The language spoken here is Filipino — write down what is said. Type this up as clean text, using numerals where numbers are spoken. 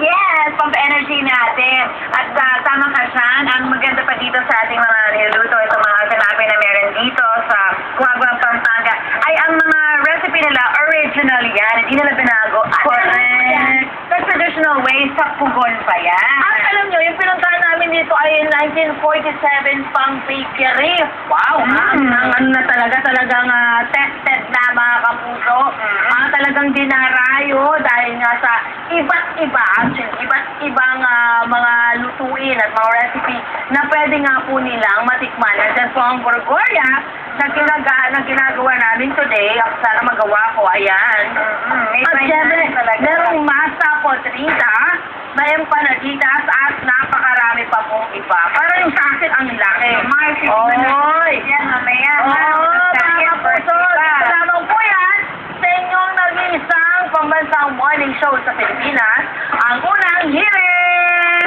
Yes, pampa-energy natin. At tama ka siyan, ang maganda pa dito sa ating mga niluluto, itong mga tinapay na meron dito sa Guaguang, Pampanga, ay ang mga recipe nila, original yan. Hindi nila binago. Correct. The traditional way, sa pugon pa yan. At alam nyo, yung pinuntahan namin dito ay 1947 pang bakery. Wow! Ang ano na talagang tested na mga kapuso. Talagang dinarayo dahil nga sa iba't ibang mga lutuin at mga recipe na pwede nga po nilang matikman. Nandiyan po ang Borgoria na ginagawa namin today. Sana magawa ko. Ayan. At syempre, merong masa potrita, may empanaditas at napakarami pa pong iba. Para yung sa akin ang laki. Oy! Yan, mamaya. Mga kapuso, dito lamang po yan sa inyong nag-iisang pambansang morning show sa Pilipinas, ang unang hero